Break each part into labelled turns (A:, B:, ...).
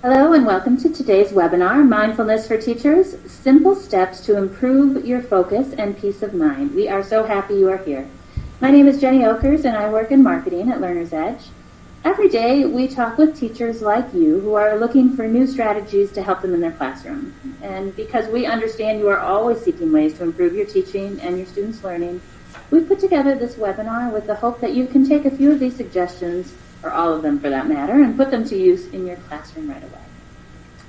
A: Hello and welcome to today's webinar, Mindfulness for Teachers, Simple Steps to Improve Your Focus and Peace of Mind. We are so happy you are here. My name is Jenny Okers and I work in marketing at Learner's Edge. Every day we talk with teachers like you who are looking for new strategies to help them in their classroom. And because we understand you are always seeking ways to improve your teaching and your students' learning, we've put together this webinar with the hope that you can take a few of these suggestions, or all of them for that matter, and put them to use in your classroom right away.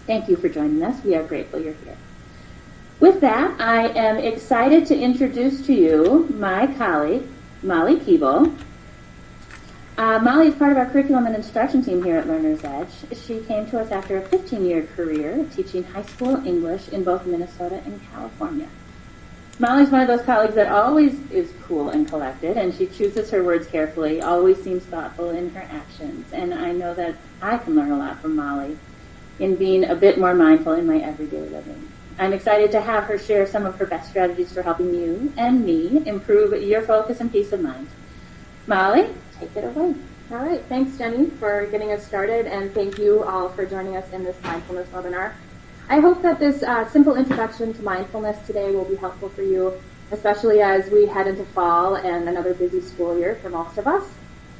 A: Thank you for joining us. We are grateful you're here. With that, I am excited to introduce to you my colleague, Molly Keeble. Molly is part of our curriculum and instruction team here at Learner's Edge. She came to us after a 15-year career teaching high school English in both Minnesota and California. Molly's one of those colleagues that always is cool and collected, and she chooses her words carefully, always seems thoughtful in her actions. And I know that I can learn a lot from Molly in being a bit more mindful in my everyday living. I'm excited to have her share some of her best strategies for helping you and me improve your focus and peace of mind. Molly, take it away.
B: All right, thanks Jenny for getting us started, and thank you all for joining us in this mindfulness webinar. I hope that this simple introduction to mindfulness today will be helpful for you, especially as we head into fall and another busy school year for most of us.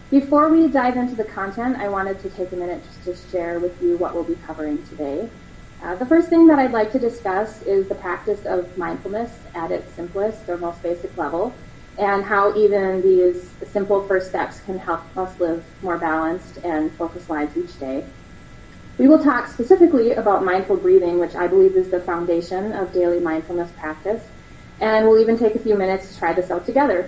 B: Before we dive into the content, I wanted to take a minute just to share with you what we'll be covering today. The first thing that I'd like to discuss is the practice of mindfulness at its simplest or most basic level, and how even these simple first steps can help us live more balanced and focused lives each day. We will talk specifically about mindful breathing, which I believe is the foundation of daily mindfulness practice, and we'll even take a few minutes to try this out together.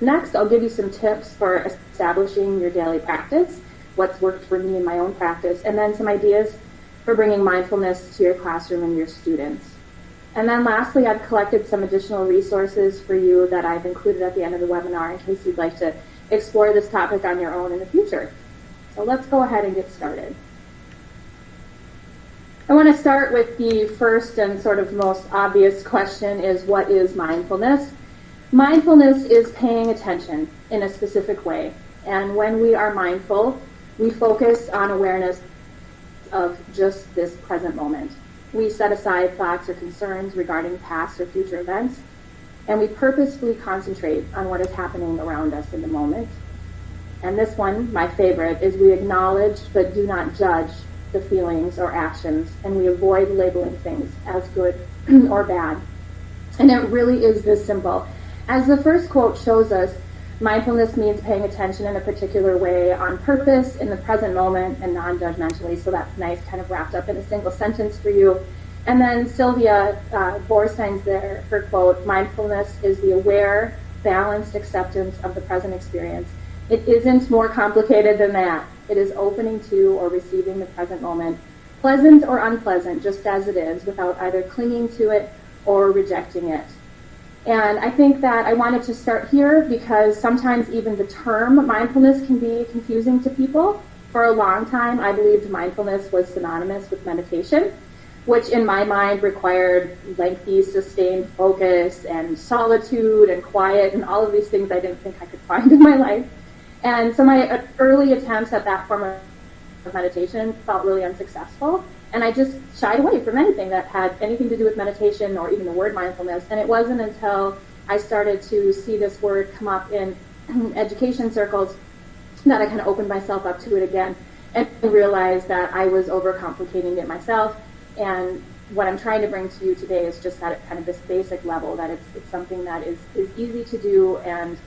B: Next, I'll give you some tips for establishing your daily practice, what's worked for me in my own practice, and then some ideas for bringing mindfulness to your classroom and your students. And then lastly, I've collected some additional resources for you that I've included at the end of the webinar in case you'd like to explore this topic on your own in the future. So let's go ahead and get started. I want to start with the first and sort of most obvious question is, what is mindfulness? Mindfulness is paying attention in a specific way. And when we are mindful, we focus on awareness of just this present moment. We set aside thoughts or concerns regarding past or future events, and we purposefully concentrate on what is happening around us in the moment. And this one, my favorite, is we acknowledge but do not judge the feelings or actions, and we avoid labeling things as good or bad. And it really is this simple. As the first quote shows us, mindfulness means paying attention in a particular way on purpose, in the present moment, and non-judgmentally. So that's nice, kind of wrapped up in a single sentence for you. And then Sylvia Boorstein's there, her quote, mindfulness is the aware, balanced acceptance of the present experience. It isn't more complicated than that. It is opening to or receiving the present moment, pleasant or unpleasant, just as it is, without either clinging to it or rejecting it. And I think that I wanted to start here because sometimes even the term mindfulness can be confusing to people. For a long time, I believed mindfulness was synonymous with meditation, which in my mind required lengthy, sustained focus and solitude and quiet and all of these things I didn't think I could find in my life. And so my early attempts at that form of meditation felt really unsuccessful. And I just shied away from anything that had anything to do with meditation or even the word mindfulness. And it wasn't until I started to see this word come up in education circles that I kind of opened myself up to it again and realized that I was overcomplicating it myself. And what I'm trying to bring to you today is just at kind of this basic level, that it's something that is easy to do, and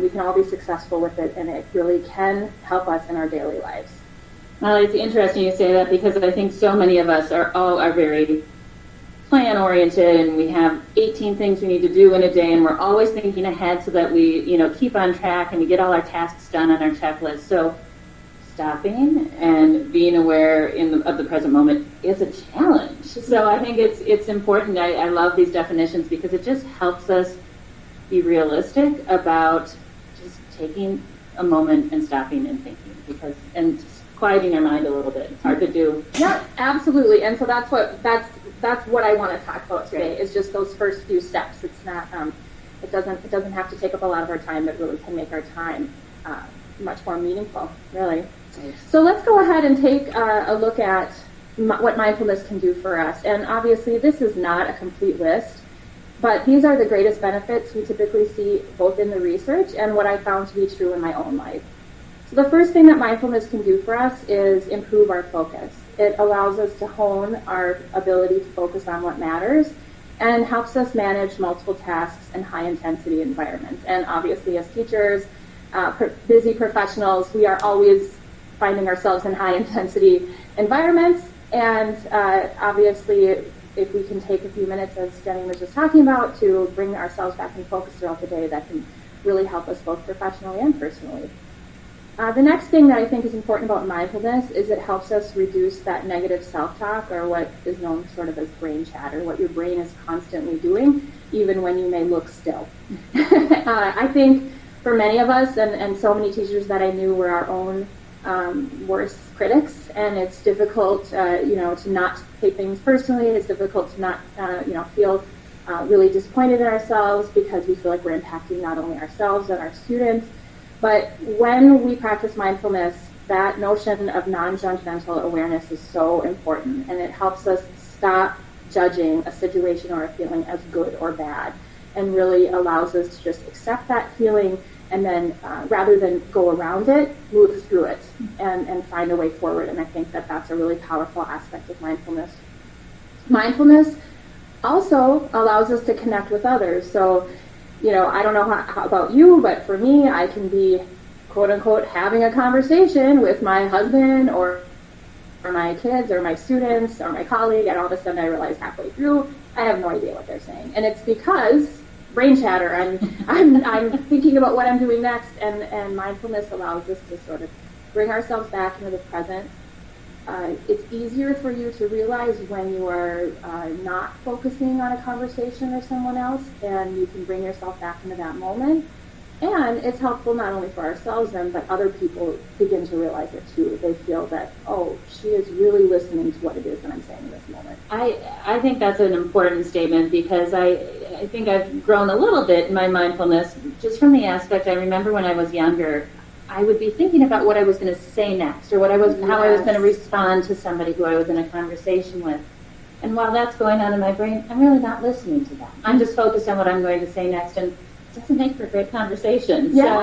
B: we can all be successful with it, and it really can help us in our daily lives.
A: Well, it's interesting you say that because I think so many of us are very plan-oriented, and we have 18 things we need to do in a day, and we're always thinking ahead so that we, keep on track and we get all our tasks done on our checklist. So stopping and being aware of the present moment is a challenge. So I think it's important. I love these definitions because it just helps us be realistic about just taking a moment and stopping and thinking, and just quieting our mind a little bit. It's hard to do.
B: Yeah, absolutely. And so that's what I want to talk about today, is just those first few steps. It's not it doesn't have to take up a lot of our time. It really can make our time much more meaningful, really. So let's go ahead and take a look at what mindfulness can do for us. And obviously, this is not a complete list, but these are the greatest benefits we typically see both in the research and what I found to be true in my own life. So the first thing that mindfulness can do for us is improve our focus. It allows us to hone our ability to focus on what matters and helps us manage multiple tasks in high-intensity environments. And obviously, as teachers, busy professionals, we are always finding ourselves in high-intensity environments. And obviously, if we can take a few minutes, as Jenny was just talking about, to bring ourselves back in focus throughout the day, that can really help us both professionally and personally. The next thing that I think is important about mindfulness is it helps us reduce that negative self-talk, or what is known sort of as brain chatter, what your brain is constantly doing, even when you may look still. I think for many of us, and so many teachers that I knew were our own worst critics, and it's difficult, to not take things personally. It's difficult to not, feel really disappointed in ourselves because we feel like we're impacting not only ourselves and our students. But when we practice mindfulness, that notion of non-judgmental awareness is so important, and it helps us stop judging a situation or a feeling as good or bad, and really allows us to just accept that feeling, and then rather than go around it, move through it and find a way forward. And I think that that's a really powerful aspect of mindfulness. Mindfulness also allows us to connect with others. So, I don't know how about you, but for me, I can be, quote unquote, having a conversation with my husband or my kids or my students or my colleague, and all of a sudden I realize halfway through, I have no idea what they're saying. And it's because brain chatter, I'm thinking about what I'm doing next, and mindfulness allows us to sort of bring ourselves back into the present. It's easier for you to realize when you are not focusing on a conversation or someone else, and you can bring yourself back into that moment. And it's helpful not only for ourselves then, but other people begin to realize it too. They feel that, oh, she is really listening to what it is that I'm saying in this moment.
A: I think that's an important statement, because I think I've grown a little bit in my mindfulness just from the aspect I remember when I was younger. I would be thinking about what I was going to say next, or how I was going to respond to somebody who I was in a conversation with. And while that's going on in my brain, I'm really not listening to them. I'm just focused on what I'm going to say next, and it doesn't make for a great conversation.
B: Yeah.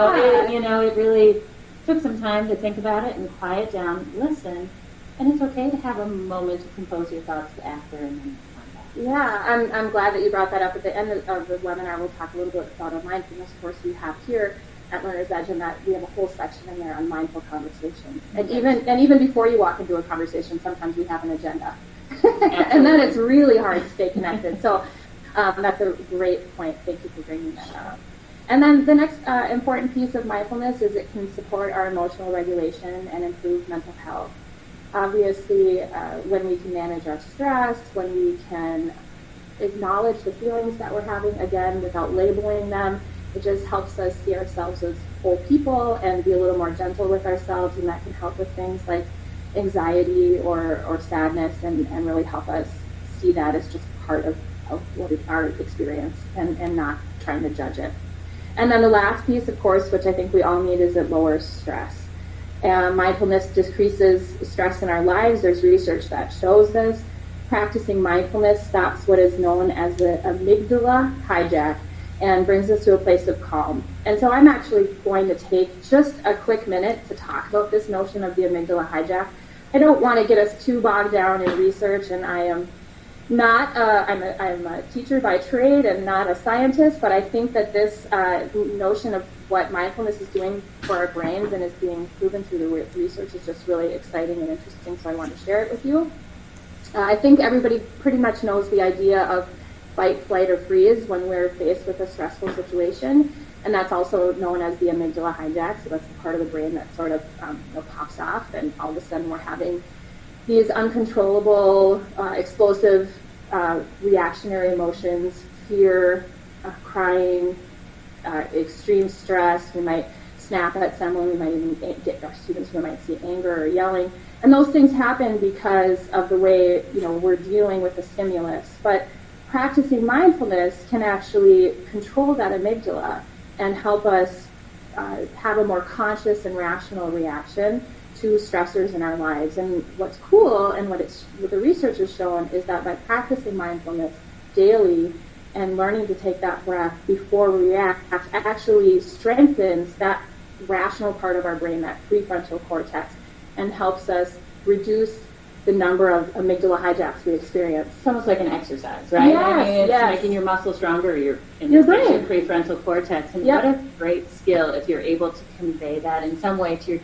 A: So it really took some time to think about it and quiet down, listen, and it's okay to have a moment to compose your thoughts after and then come back.
B: Yeah, I'm glad that you brought that up at the end of the webinar. We'll talk a little bit about a mindfulness course we have here at Learner's Edge, and that we have a whole section in there on mindful conversations. And even before you walk into a conversation, sometimes we have an agenda. And then it's really hard to stay connected. So that's a great point. Thank you for bringing that up. And then the next important piece of mindfulness is it can support our emotional regulation and improve mental health. Obviously, when we can manage our stress, when we can acknowledge the feelings that we're having, again, without labeling them, it just helps us see ourselves as whole people and be a little more gentle with ourselves, and that can help with things like anxiety or sadness, and really help us see that as just part of what is our experience, and not trying to judge it. And then the last piece, of course, which I think we all need, is it lowers stress. Mindfulness decreases stress in our lives. There's research that shows this. Practicing mindfulness stops what is known as the amygdala hijack and brings us to a place of calm. And so I'm actually going to take just a quick minute to talk about this notion of the amygdala hijack. I don't want to get us too bogged down in research, and I am not, I'm a teacher by trade and not a scientist, but I think that this notion of what mindfulness is doing for our brains and is being proven through the research is just really exciting and interesting, so I want to share it with you. I think everybody pretty much knows the idea of fight, flight, or freeze when we're faced with a stressful situation, and that's also known as the amygdala hijack. So that's the part of the brain that sort of pops off, and all of a sudden we're having these uncontrollable, explosive, reactionary emotions: fear, crying, extreme stress. We might snap at someone. We might even get our students. We might see anger or yelling, and those things happen because of the way we're dealing with the stimulus. But practicing mindfulness can actually control that amygdala and help us have a more conscious and rational reaction to stressors in our lives. And what's cool and what the research has shown is that by practicing mindfulness daily and learning to take that breath before we react actually strengthens that rational part of our brain, that prefrontal cortex, and helps us reduce the number of amygdala hijacks we experience.
A: It's almost like an exercise, right?
B: Yes,
A: I mean, it's
B: yes.
A: making your muscles stronger, your
B: brain.
A: prefrontal cortex. And
B: Yep.
A: what a great skill if you're able to convey that in some way to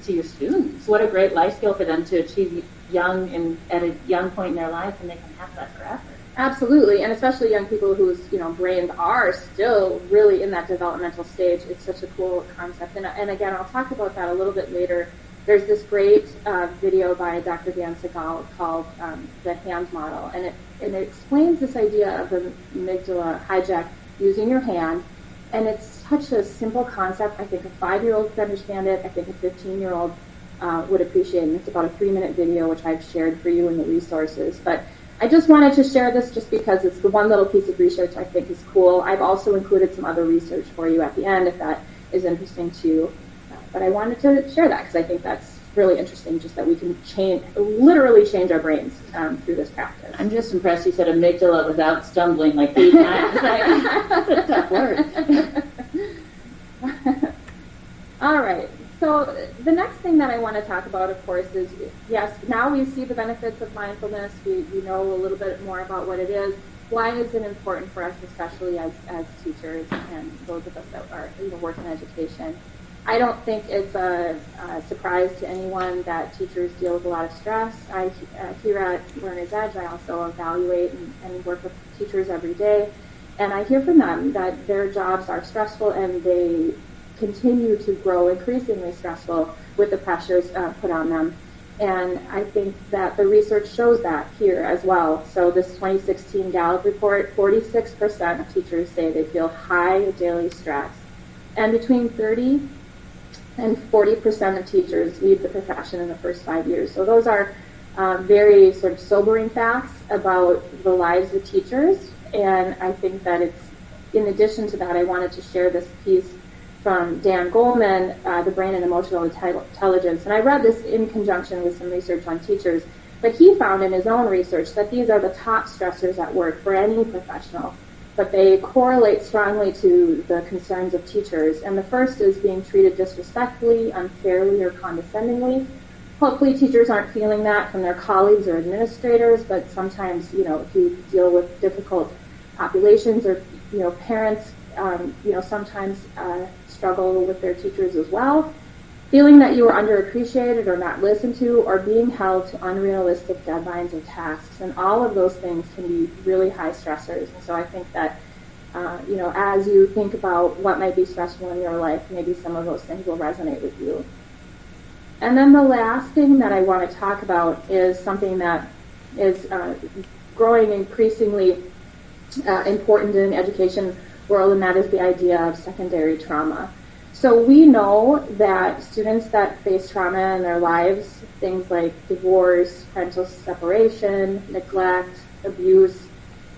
A: your students. What a great life skill for them to achieve at a young point in their life, and they can have that forever.
B: Absolutely, and especially young people whose brains are still really in that developmental stage. It's such a cool concept, and again, I'll talk about that a little bit later. There's this great video by Dr. Dan Segal called the hand model, and it explains this idea of the amygdala hijack using your hand, and it's such a simple concept. I think a 5-year-old could understand it. I think a 15-year-old would appreciate it. It's about a 3-minute video, which I've shared for you in the resources, but I just wanted to share this just because it's the one little piece of research I think is cool. I've also included some other research for you at the end if that is interesting to you. But I wanted to share that because I think that's really interesting, just that we can literally change our brains through this practice.
A: I'm just impressed you said amygdala without stumbling like 8 times. That's a tough word.
B: All right. So the next thing that I want to talk about, of course, is, yes, now we see the benefits of mindfulness. We know a little bit more about what it is. Why is it important for us, especially as teachers and those of us that are work in education? I don't think it's a surprise to anyone that teachers deal with a lot of stress. Here at Learner's Edge, I also evaluate and work with teachers every day. And I hear from them that their jobs are stressful and they continue to grow increasingly stressful with the pressures put on them. And I think that the research shows that here as well. So this 2016 Gallup report, 46% of teachers say they feel high daily stress. And between 30 and 40% of teachers leave the profession in the first 5 years. So those are very sort of sobering facts about the lives of teachers. And I think that it's, in addition to that, I wanted to share this piece from Dan Goleman, The Brain and Emotional Intelligence. And I read this in conjunction with some research on teachers, but he found in his own research that these are the top stressors at work for any professional, but they correlate strongly to the concerns of teachers. And the first is being treated disrespectfully, unfairly, or condescendingly. Hopefully teachers aren't feeling that from their colleagues or administrators, but sometimes, if you deal with difficult populations or, parents, sometimes struggle with their teachers as well. Feeling that you are underappreciated or not listened to, or being held to unrealistic deadlines or tasks. And all of those things can be really high stressors. And so I think that, as you think about what might be stressful in your life, maybe some of those things will resonate with you. And then the last thing that I want to talk about is something that is growing increasingly important in education world, and that is the idea of secondary trauma. So we know that students that face trauma in their lives, things like divorce, parental separation, neglect, abuse,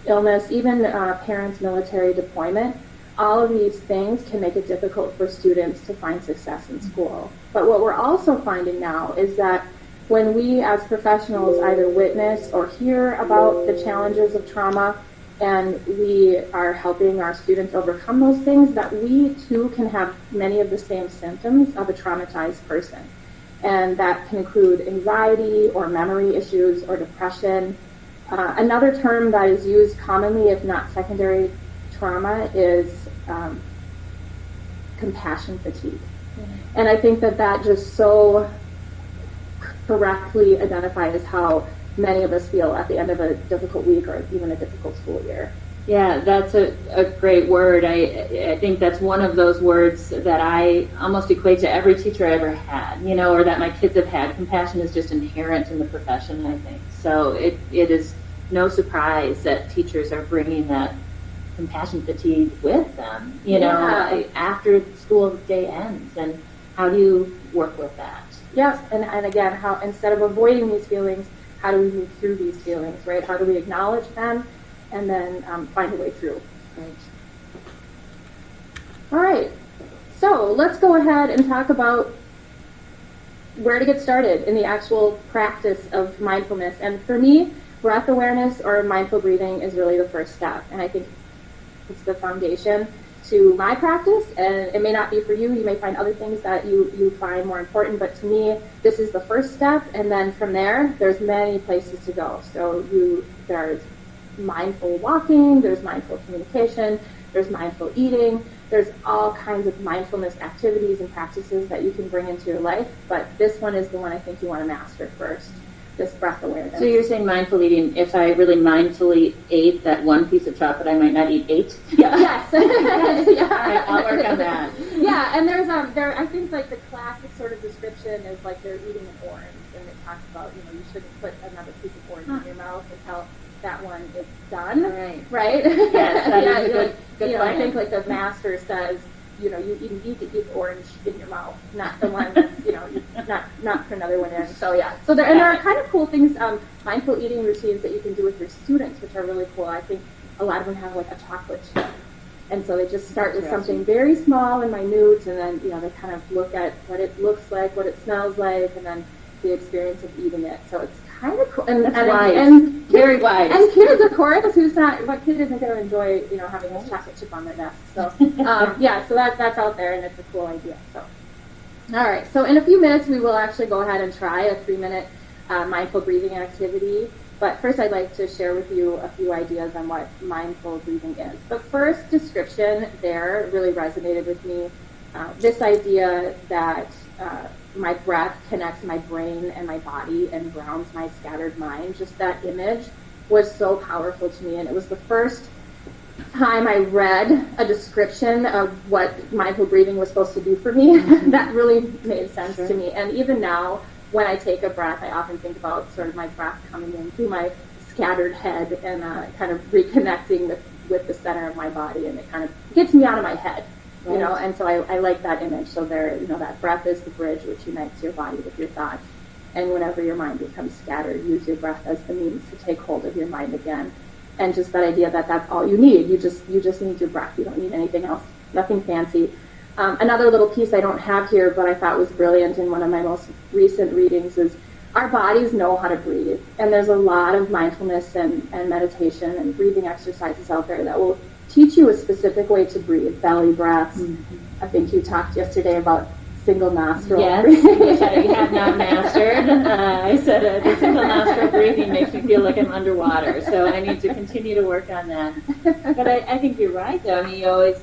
B: illness, even parents' military deployment, all of these things can make it difficult for students to find success in school. But what we're also finding now is that when we as professionals either witness or hear about the challenges of trauma, and we are helping our students overcome those things, that we too can have many of the same symptoms of a traumatized person. And that can include anxiety or memory issues or depression. Another term that is used commonly, if not secondary trauma, is compassion fatigue. Mm-hmm. And I think that just so correctly identifies how many of us feel at the end of a difficult week or even a difficult school year.
A: Yeah, that's a great word. I think that's one of those words that I almost equate to every teacher I ever had, or that my kids have had. Compassion is just inherent in the profession, I think. So it is no surprise that teachers are bringing that compassion fatigue with them, after the school day ends. And how do you work with that?
B: Yes, and again, how instead of avoiding these feelings, how do we move through these feelings, right? How do we acknowledge them and then find a way through?
A: Right.
B: All right. So let's go ahead and talk about where to get started in the actual practice of mindfulness. And for me, breath awareness or mindful breathing is really the first step. And I think it's the foundation to my practice, and it may not be for you. You may find other things that you find more important, but to me, this is the first step, and then from there, there's many places to go. So there's mindful walking, there's mindful communication, there's mindful eating, there's all kinds of mindfulness activities and practices that you can bring into your life, but this one is the one I think you want to master first. This breath awareness.
A: So you're saying mindful eating, if I really mindfully ate that one piece of chocolate, I might not eat 8?
B: Yeah. Yes. Yeah.
A: All right, I'll work on that.
B: Yeah, and there's I think like the classic sort of description is like they're eating an orange, and it talks about, you shouldn't put another piece of orange in your mouth until that one is done. Right?
A: Yes, that is a good
B: I think like the master says, you need to eat the orange in your mouth, not the one, not for another one in. So yeah. So there are kind of cool things, mindful eating routines that you can do with your students, which are really cool. I think a lot of them have like a chocolate chip. And so they just start with something very small and minute, and then, they kind of look at what it looks like, what it smells like, and then the experience of eating it. So it's kind of cool. And
A: very wise.
B: And kids, of course, what kid isn't going to enjoy, having this chocolate chip on their desk. So, so that's out there, and it's a cool idea. So, all right. So in a few minutes, we will actually go ahead and try a 3-minute mindful breathing activity. But first, I'd like to share with you a few ideas on what mindful breathing is. The first description there really resonated with me. This idea that my breath connects my brain and my body and grounds my scattered mind. Just that image was so powerful to me. And it was the first time I read a description of what mindful breathing was supposed to do for me. That really made sense to me. And even now, when I take a breath, I often think about sort of my breath coming in through my scattered head and kind of reconnecting with the center of my body, and it kind of gets me out of my head, and so I like that image. So there, that breath is the bridge which unites your body with your thoughts, and whenever your mind becomes scattered, use your breath as the means to take hold of your mind again. And just that idea that that's all you need. You just need your breath. You don't need anything else, nothing fancy. Another little piece I don't have here, but I thought was brilliant in one of my most recent readings, is our bodies know how to breathe. And there's a lot of mindfulness and meditation and breathing exercises out there that will teach you a specific way to breathe, belly breaths. Mm-hmm. I think you talked yesterday about single nostril breathing.
A: Which I have not mastered. I said the single nostril breathing makes me feel like I'm underwater, so I need to continue to work on that. But I think you're right, though. I mean, you always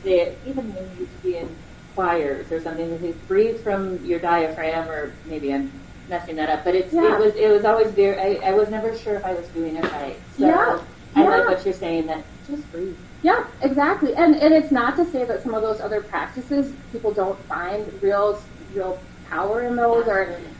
A: say, even when you used to be in choirs or something, you breathe from your diaphragm, or maybe I'm messing that up, but it was always very, I was never sure if I was doing it right. So I like what you're saying, that just breathe.
B: Yeah, exactly. And it's not to say that some of those other practices, people don't find real power in those,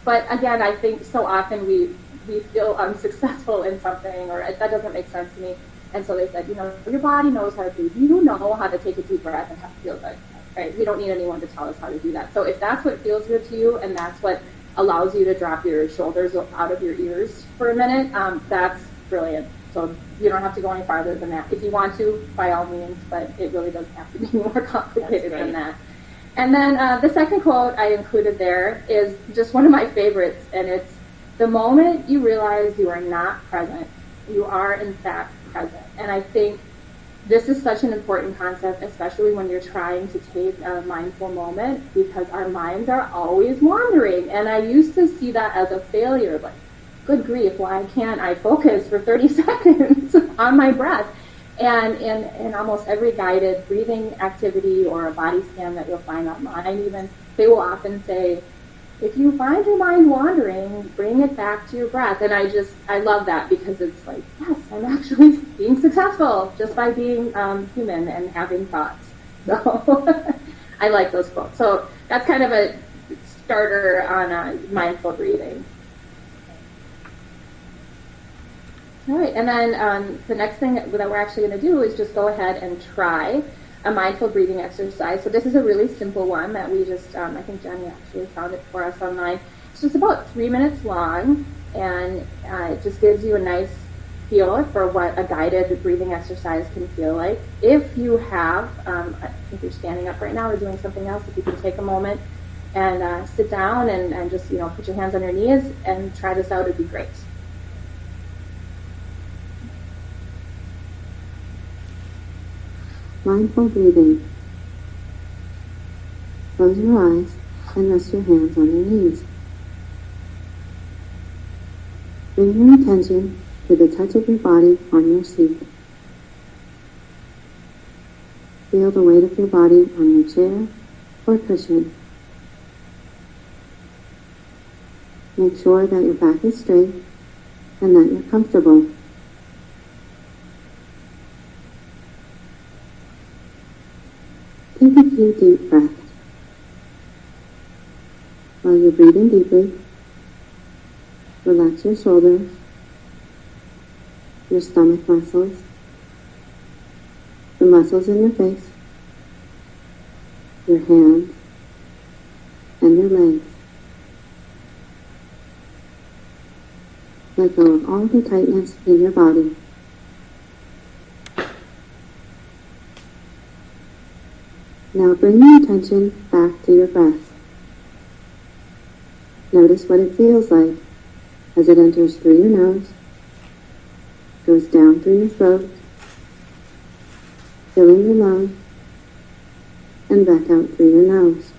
B: but again, I think so often we feel unsuccessful in something, or that doesn't make sense to me. And so they said, your body knows how to breathe. You know how to take a deep breath and have to feel good. Right? We don't need anyone to tell us how to do that. So if that's what feels good to you, and that's what allows you to drop your shoulders out of your ears for a minute, that's brilliant. So you don't have to go any farther than that. If you want to, by all means, but it really doesn't have to be more complicated than that. And then the second quote I included there is just one of my favorites, and it's, the moment you realize you are not present, you are in fact present. And I think this is such an important concept, especially when you're trying to take a mindful moment, because our minds are always wandering. And I used to see that as a failure, like, good grief, why can't I focus for 30 seconds on my breath? And in almost every guided breathing activity or a body scan that you'll find online even, they will often say, if you find your mind wandering, bring it back to your breath. And I love that, because it's like, yes, I'm actually being successful just by being human and having thoughts. So I like those quotes. So that's kind of a starter on mindful breathing. All right, and then the next thing that we're actually going to do is just go ahead and try a mindful breathing exercise. So this is a really simple one that we just, I think Jenny actually found it for us online. It's just about 3 minutes long, and it just gives you a nice feel for what a guided breathing exercise can feel like. If you have, if you're standing up right now or doing something else, if you can take a moment and sit down and just, put your hands on your knees and try this out. It'd be great.
C: Mindful breathing. Close your eyes and rest your hands on your knees. Bring your attention to the touch of your body on your seat. Feel the weight of your body on your chair or cushion. Make sure that your back is straight and that you're comfortable. Take a few deep breaths. While you're breathing deeply, relax your shoulders, your stomach muscles, the muscles in your face, your hands, and your legs. Let go of all the tightness in your body. Now bring your attention back to your breath. Notice what it feels like as it enters through your nose, goes down through your throat, filling your lungs, and back out through your nose.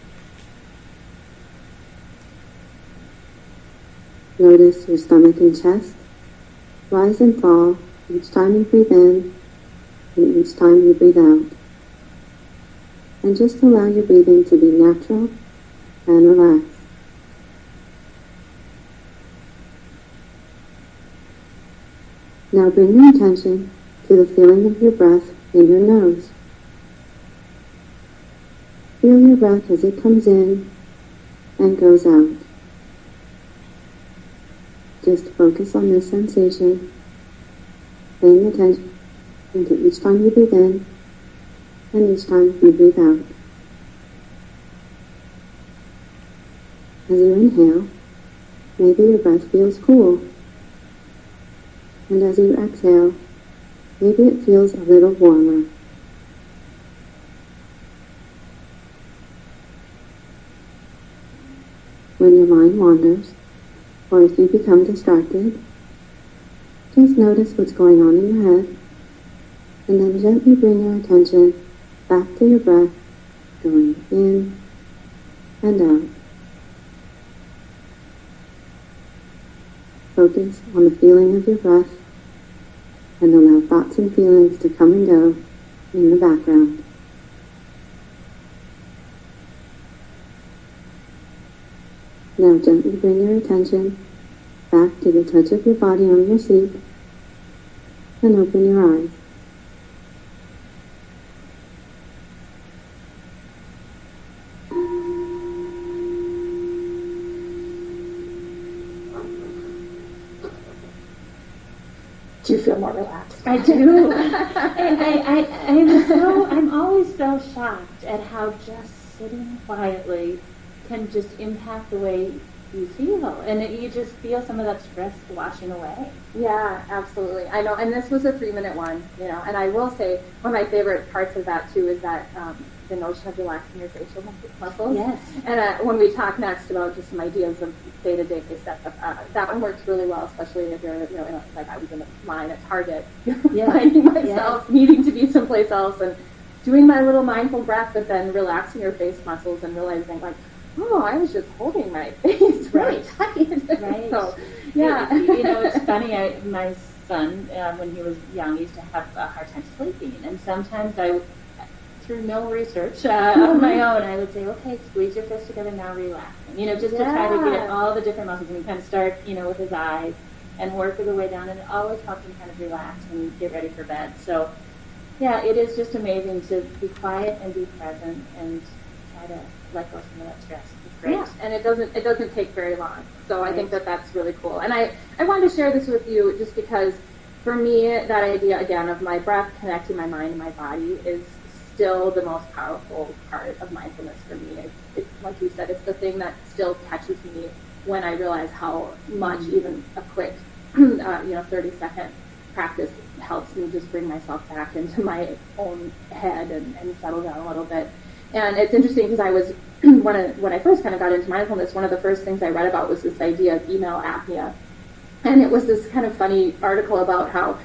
C: Notice your stomach and chest rise and fall each time you breathe in and each time you breathe out. And just allow your breathing to be natural and relaxed. Now bring your attention to the feeling of your breath in your nose. Feel your breath as it comes in and goes out. Just focus on this sensation, paying attention to each time you breathe in and each time you breathe out. As you inhale, maybe your breath feels cool. And as you exhale, maybe it feels a little warmer. When your mind wanders, or if you become distracted, just notice what's going on in your head, and then gently bring your attention back to your breath, going in and out. Focus on the feeling of your breath and allow thoughts and feelings to come and go in the background. Now gently bring your attention back to the touch of your body on your seat and open your eyes.
B: Do you feel more relaxed?
A: I do. I'm always so shocked at how just sitting quietly can just impact the way you feel, and you just feel some of that stress washing away.
B: Yeah, absolutely. I know, and this was a 3-minute one, and I will say one of my favorite parts of that too is that the notion of relaxing your facial muscles.
A: Yes.
B: And when we talk next about just some ideas of day-to-day stuff, that one works really well, especially if you're, like I was in a line at Target, finding myself needing to be someplace else and doing my little mindful breath, but then relaxing your face muscles and realizing, like, oh, I was just holding my face really tight.
A: Right.
B: So, yeah.
A: It's funny. My son, when he was young, used to have a hard time sleeping, and sometimes through no research on my own, I would say, okay, squeeze your fists together, now relax. Just to try to get all the different muscles, and we kind of start, with his eyes and work his way down, and it always helps him kind of relax and get ready for bed. So, yeah, it is just amazing to be quiet and be present and try to let go of some of that stress. It's great.
B: Yeah, and it doesn't take very long. So I think that's really cool. And I wanted to share this with you just because for me, that idea again of my breath connecting my mind and my body is still the most powerful part of mindfulness for me. It's like you said, it's the thing that still catches me when I realize how much even a quick 30-second practice helps me just bring myself back into my own head and settle down a little bit. And it's interesting because I was, when I first kind of got into mindfulness, one of the first things I read about was this idea of email apnea. And it was this kind of funny article about how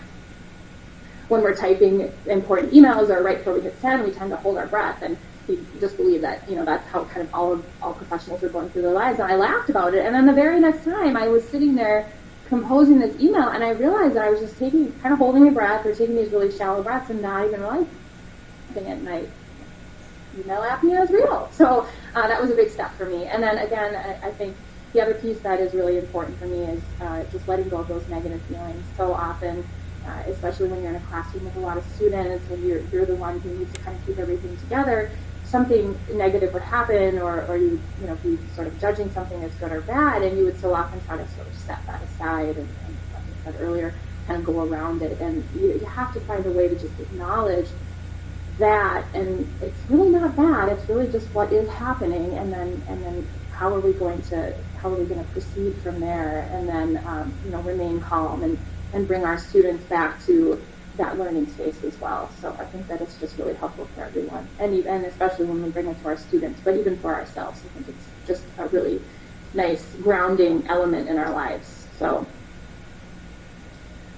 B: when we're typing important emails or right before we hit send, we tend to hold our breath. And he just believed that, that's how kind of all professionals are going through their lives. And I laughed about it. And then the very next time I was sitting there composing this email, and I realized that I was just kind of holding my breath or taking these really shallow breaths and not even realizing it. And email apnea is real. So that was a big step for me. And then again, I think the other piece that is really important for me is just letting go of those negative feelings. So often, especially when you're in a classroom with a lot of students and you're the one who needs to kind of keep everything together, something negative would happen, or you be sort of judging something as good or bad, and you would so often try to sort of set that aside and like I said earlier, kind of go around it. And you have to find a way to just acknowledge that, and it's really not bad. It's really just what is happening, and then how are we going to proceed from there, and then remain calm and bring our students back to that learning space as well. So I think that it's just really helpful for everyone, and especially when we bring it to our students, but even for ourselves. I think it's just a really nice grounding element in our lives. So,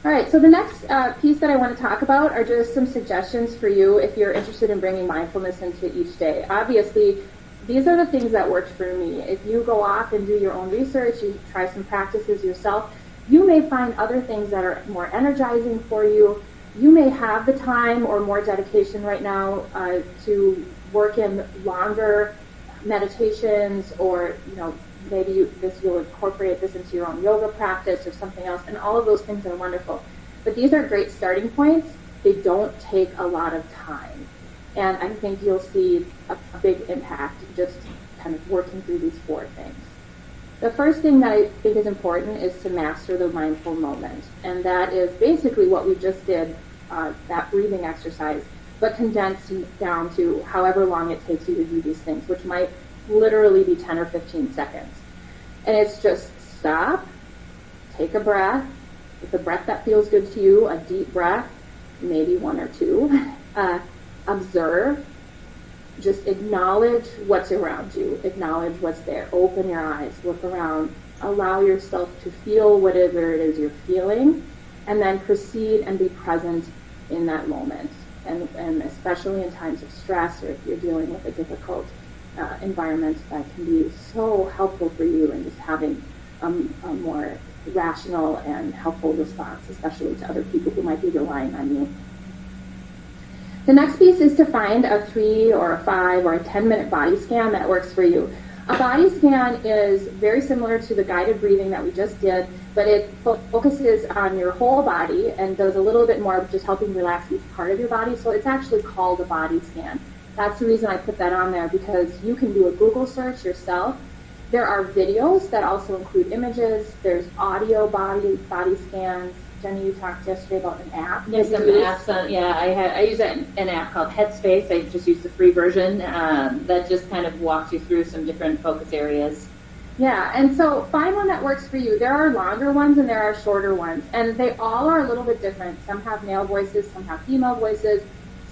B: all right, so the next piece that I want to talk about are just some suggestions for you if you're interested in bringing mindfulness into each day. Obviously, these are the things that worked for me. If you go off and do your own research, you try some practices yourself, you may find other things that are more energizing for you. You may have the time or more dedication right now to work in longer meditations, or maybe you'll incorporate this into your own yoga practice or something else, and all of those things are wonderful. But these are great starting points. They don't take a lot of time, and I think you'll see a big impact just kind of working through these 4 things. The first thing that I think is important is to master the mindful moment, and that is basically what we just did, that breathing exercise, but condensed down to however long it takes you to do these things, which might literally be 10 or 15 seconds. And it's just stop, take a breath, with a breath that feels good to you, a deep breath, maybe 1 or 2, observe, just acknowledge what's around you, acknowledge what's there, open your eyes, look around, allow yourself to feel whatever it is you're feeling, and then proceed and be present in that moment. And especially in times of stress, or if you're dealing with a difficult environment, that can be so helpful for you in just having a more rational and helpful response, especially to other people who might be relying on you. The next piece is to find a 3 or a 5 or a 10-minute body scan that works for you. A body scan is very similar to the guided breathing that we just did, but it focuses on your whole body and does a little bit more of just helping relax each part of your body. So it's actually called a body scan. That's the reason I put that on there, because you can do a Google search yourself. There are videos that also include images. There's audio body scans. Jenny, you talked yesterday about an app.
A: Yes, some apps. I use an app called Headspace. I just use the free version that just kind of walks you through some different focus areas.
B: Yeah, and so find one that works for you. There are longer ones and there are shorter ones, and they all are a little bit different. Some have male voices, some have female voices,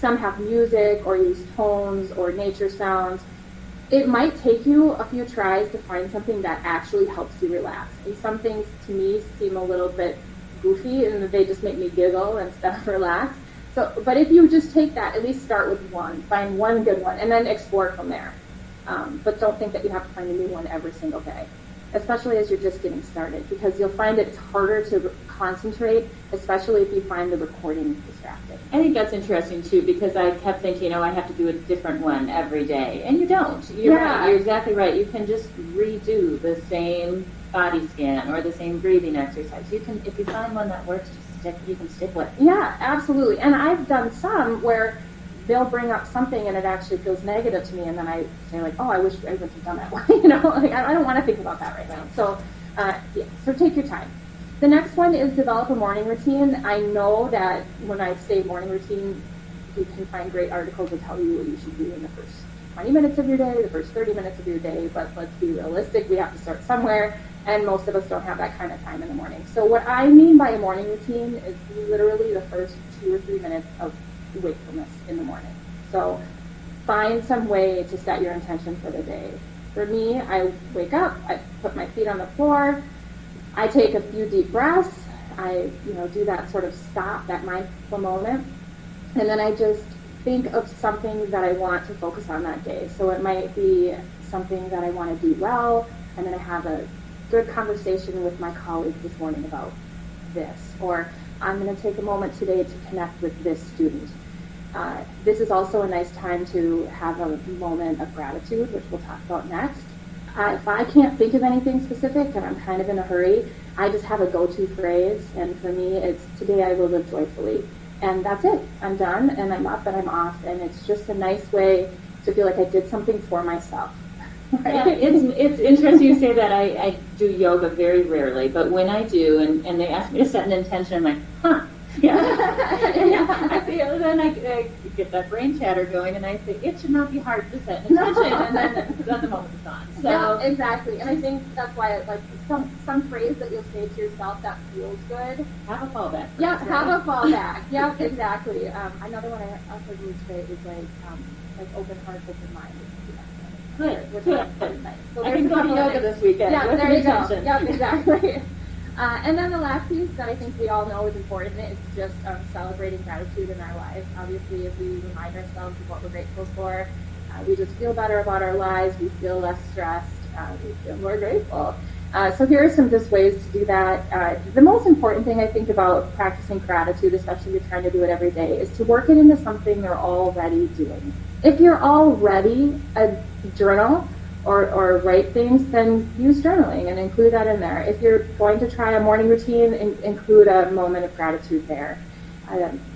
B: some have music or use tones or nature sounds. It might take you a few tries to find something that actually helps you relax. And some things to me seem a little bit goofy, and they just make me giggle instead of relax. So, but if you just take that, at least start with one, find one good one, and then explore from there. But don't think that you have to find a new one every single day, especially as you're just getting started, because you'll find it's harder to concentrate, especially if you find the recording distracting.
A: I think that's interesting too, because I kept thinking, I have to do a different one every day, and you don't. You're right. You're exactly right. You can just redo the same body scan or the same breathing exercise. You can, if you find one that works, you can stick with it.
B: Yeah, absolutely. And I've done some where they'll bring up something and it actually feels negative to me, and then I say like, I wish I would have done that one. I don't want to think about that right now. So, so take your time. The next one is develop a morning routine. I know that when I say morning routine, you can find great articles that tell you what you should do in the first 20 minutes of your day, the first 30 minutes of your day, but let's be realistic. We have to start somewhere, and most of us don't have that kind of time in the morning. So what I mean by a morning routine is literally the first 2 or 3 minutes of wakefulness in the morning. So find some way to set your intention for the day. For me, I wake up, I put my feet on the floor, I take a few deep breaths, I do that sort of stop, that mindful moment, and then I just think of something that I want to focus on that day. So it might be something that I want to do well. I'm going to have a good conversation with my colleague this morning about this, or I'm going to take a moment today to connect with this student. This is also a nice time to have a moment of gratitude, which we'll talk about next. If I can't think of anything specific and I'm kind of in a hurry, I just have a go-to phrase, and for me it's, today I will live joyfully. And that's it. I'm done, and I'm up, and I'm off, and it's just a nice way to feel like I did something for myself. Right?
A: Yeah, it's interesting you say that. I do yoga very rarely, but when I do, and they ask me to set an intention, I'm like, huh. Yeah. Then I get that brain chatter going, and I say, it should not be hard to set an intention, and then the moment is gone. So.
B: Yeah, exactly. And I think that's why, like, some phrase that you'll say to yourself that feels good.
A: Have a fallback.
B: Yeah, have a fallback. Yeah, exactly. Another one I also use today is like open heart, open mind.
A: Good.
B: So
A: I can go to yoga this weekend.
B: Yeah, there you go. Yeah, exactly. And then the last piece that I think we all know is important is just celebrating gratitude in our lives. Obviously, if we remind ourselves of what we're grateful for, we just feel better about our lives, we feel less stressed, we feel more grateful. So here are some just ways to do that. The most important thing I think about practicing gratitude, especially if you're trying to do it every day, is to work it into something you're already doing. If you're already a journal or write things, then use journaling and include that in there. If you're going to try a morning routine, include a moment of gratitude there.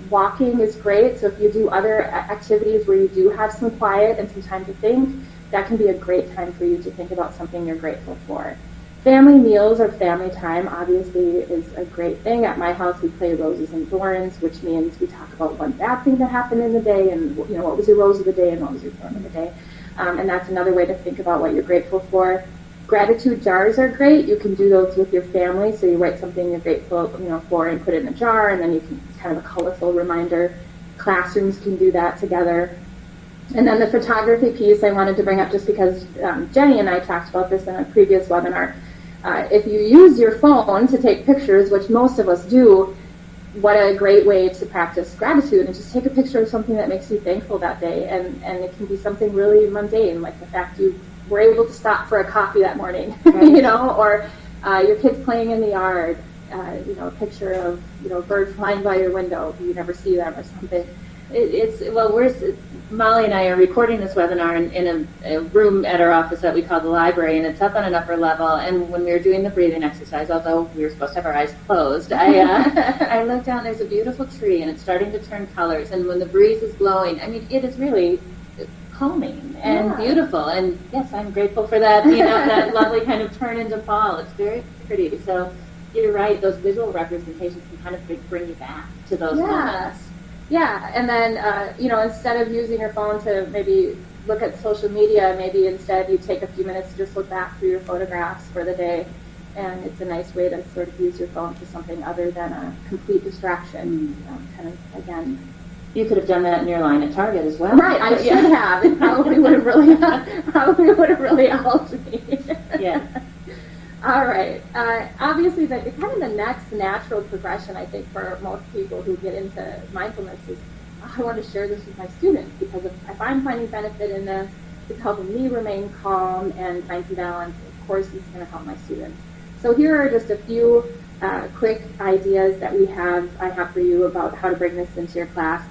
B: Walking is great, so if you do other activities where you do have some quiet and some time to think, that can be a great time for you to think about something you're grateful for. Family meals or family time obviously is a great thing. At my house, we play roses and thorns, which means we talk about one bad thing that happened in the day and what was your rose of the day and what was your thorn of the day. And that's another way to think about what you're grateful for. Gratitude jars are great. You can do those with your family. So you write something you're grateful for and put it in a jar, and then you can, it's kind of a colorful reminder. Classrooms can do that together. And then the photography piece I wanted to bring up just because Jenny and I talked about this in a previous webinar. If you use your phone to take pictures, which most of us do, what a great way to practice gratitude and just take a picture of something that makes you thankful that day. And it can be something really mundane, like the fact you were able to stop for a coffee that morning, right. Or your kids playing in the yard, a picture of, a bird flying by your window, you never see them or something. Molly and I are recording this webinar in a room at our office that we call the library, and it's up on an upper level. And when we were doing the breathing exercise, although we were supposed to have our eyes closed, I looked down. There's a beautiful tree, and it's starting to turn colors. And when the breeze is blowing, I mean, it is really calming and beautiful. And yes, I'm grateful for that. That lovely kind of turn into fall. It's very pretty. So you're right. Those visual representations can kind of bring you back to those moments. Yeah, and then, instead of using your phone to maybe look at social media, maybe instead you take a few minutes to just look back through your photographs for the day. And it's a nice way to sort of use your phone for something other than a complete distraction. Again. You could have done that in your line at Target as well. Right, I should have. It probably would have really helped me. Yeah. All right. Obviously, the next natural progression, I think, for most people who get into mindfulness is, I want to share this with my students because if I'm finding benefit in this, it's helping me remain calm and find some balance. Of course, it's going to help my students. So here are just a few quick ideas that I have for you about how to bring this into your class.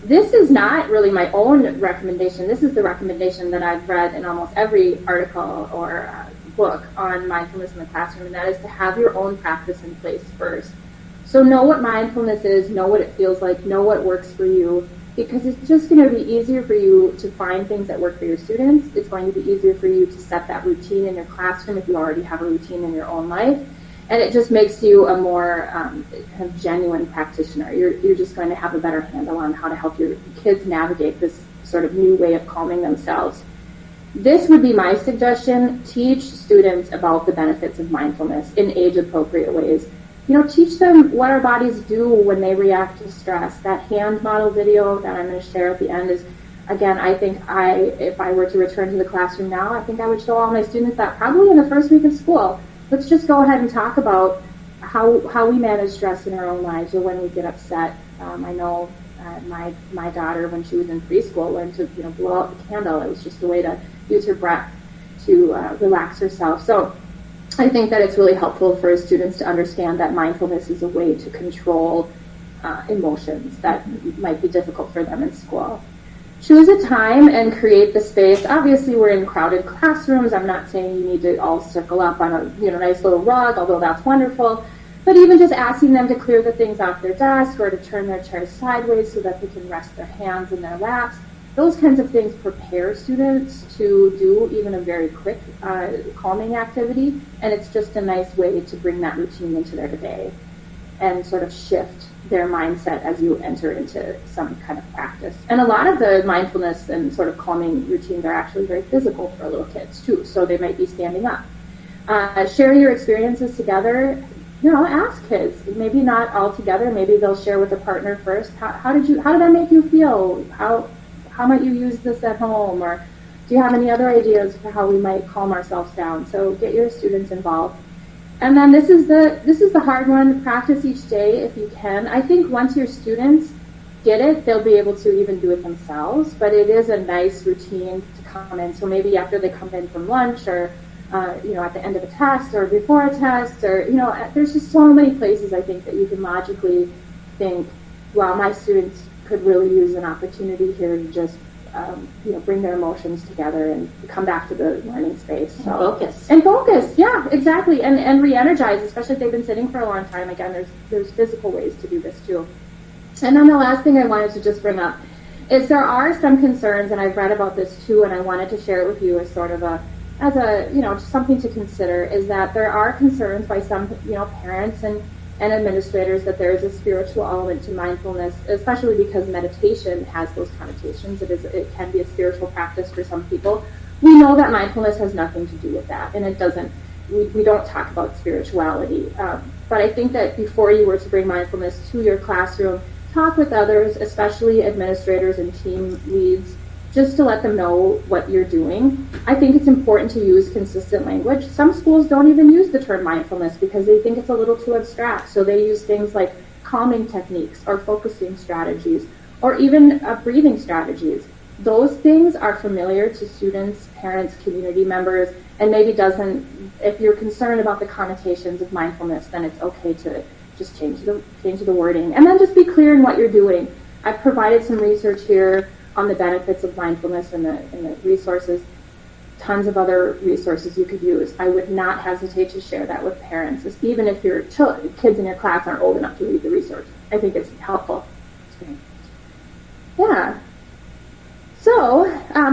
B: This is not really my own recommendation. This is the recommendation that I've read in almost every article or book on mindfulness in the classroom, and that is to have your own practice in place first. So know what mindfulness is, know what it feels like, know what works for you, because it's just going to be easier for you to find things that work for your students. It's going to be easier for you to set that routine in your classroom if you already have a routine in your own life. And it just makes you a more kind of genuine practitioner. You're just going to have a better handle on how to help your kids navigate this sort of new way of calming themselves. This would be my suggestion. Teach students about the benefits of mindfulness in age-appropriate ways. Teach them what our bodies do when they react to stress. That hand model video that I'm going to share at the end is Again, I think if I were to return to the classroom now, I think I would show all my students that probably in the first week of school. Let's just go ahead and talk about how we manage stress in our own lives, or when we get upset. I know my daughter, when she was in preschool, learned to blow out the candle. It was just a way to use her breath to relax herself. So I think that it's really helpful for students to understand that mindfulness is a way to control emotions that might be difficult for them in school. Choose a time and create the space. Obviously, we're in crowded classrooms. I'm not saying you need to all circle up on a nice little rug, although that's wonderful. But even just asking them to clear the things off their desk or to turn their chairs sideways so that they can rest their hands in their laps, those kinds of things prepare students to do even a very quick calming activity. And it's just a nice way to bring that routine into their day and sort of shift their mindset as you enter into some kind of practice. And a lot of the mindfulness and sort of calming routines are actually very physical for little kids too, so they might be standing up. Share your experiences together. Ask kids, maybe not all together, maybe they'll share with a partner first. How did that make you feel? How might you use this at home? Or do you have any other ideas for how we might calm ourselves down? So get your students involved. And then this is the hard one. Practice each day if you can. I think once your students get it, they'll be able to even do it themselves. But it is a nice routine to come in. So maybe after they come in from lunch, or at the end of a test, or before a test, or there's just so many places I think that you can logically think, wow, my students could really use an opportunity here to just bring their emotions together and come back to the learning space. So, and focus, yeah, exactly, and re-energize, especially if they've been sitting for a long time. Again, there's physical ways to do this too. And then the last thing I wanted to just bring up is there are some concerns, and I've read about this too, and I wanted to share it with you as sort of just something to consider, is that there are concerns by some parents and administrators that there is a spiritual element to mindfulness, especially because meditation has those connotations. It can be a spiritual practice for some people. We know that mindfulness has nothing to do with that, and it doesn't. We don't talk about spirituality. But I think that before you were to bring mindfulness to your classroom, talk with others, especially administrators and team leads, just to let them know what you're doing. I think it's important to use consistent language. Some schools don't even use the term mindfulness because they think it's a little too abstract. So they use things like calming techniques or focusing strategies or even breathing strategies. Those things are familiar to students, parents, community members, and maybe if you're concerned about the connotations of mindfulness, then it's okay to just change the wording. And then just be clear in what you're doing. I've provided some research here on the benefits of mindfulness and the resources, tons of other resources you could use. I would not hesitate to share that with parents, even if your kids in your class aren't old enough to read the research. I think it's helpful. Yeah. So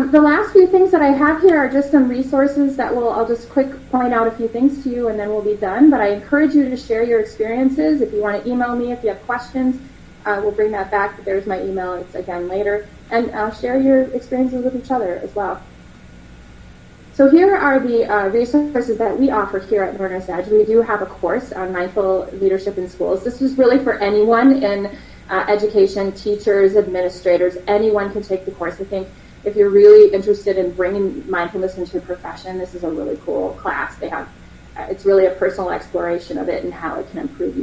B: the last few things that I have here are just some resources that I'll just point out a few things to you and then we'll be done. But I encourage you to share your experiences. If you want to email me, if you have questions, we'll bring that back. But there's my email. It's again later. And share your experiences with each other as well. So here are the resources that we offer here at Learner's Edge. We do have a course on mindful leadership in schools. This is really for anyone in education, teachers, administrators. Anyone can take the course. I think if you're really interested in bringing mindfulness into your profession, this is a really cool class. It's really a personal exploration of it and how it can improve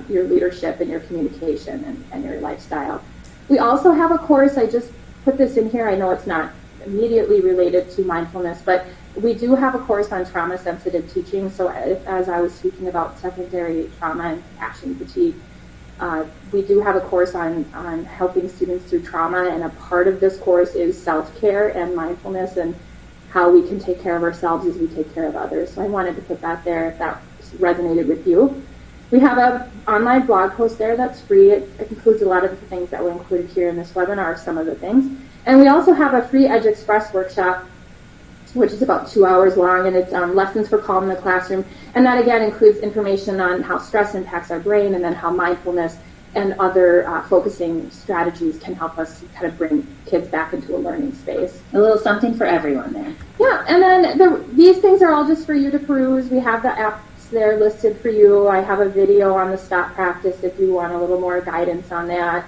B: your leadership and your communication and your lifestyle. We also have a course. I just put this in here. I know it's not immediately related to mindfulness, but we do have a course on trauma-sensitive teaching. So as I was speaking about secondary trauma and passion fatigue, we do have a course on helping students through trauma, and a part of this course is self-care and mindfulness and how we can take care of ourselves as we take care of others. So I wanted to put that there if that resonated with you. We have an online blog post there that's free. It includes a lot of the things that were included here in this webinar, some of the things. And we also have a free Edge Express workshop, which is about 2 hours long, and it's lessons for calm in the classroom. And that, again, includes information on how stress impacts our brain and then how mindfulness and other focusing strategies can help us kind of bring kids back into a learning space.
A: A little something for everyone there.
B: Yeah, and then these things are all just for you to peruse. We have the apps there listed for you. I have a video on the stop practice if you want a little more guidance on that.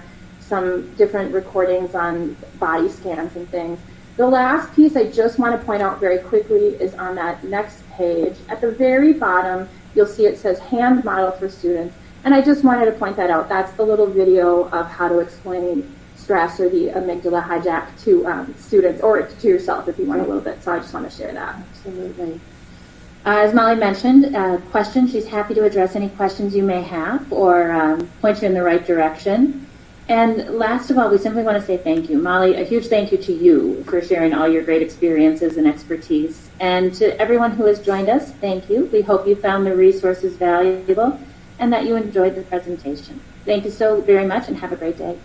B: some different recordings on body scans and things. The last piece I just want to point out very quickly is on that next page. At the very bottom, you'll see it says hand model for students. And I just wanted to point that out. That's the little video of how to explain stress or the amygdala hijack to students or to yourself if you want a little bit. So I just want to share that.
A: Absolutely. As Molly mentioned, questions, she's happy to address any questions you may have or point you in the right direction. And last of all, we simply want to say thank you. Molly, a huge thank you to you for sharing all your great experiences and expertise. And to everyone who has joined us, thank you. We hope you found the resources valuable and that you enjoyed the presentation. Thank you so very much and have a great day.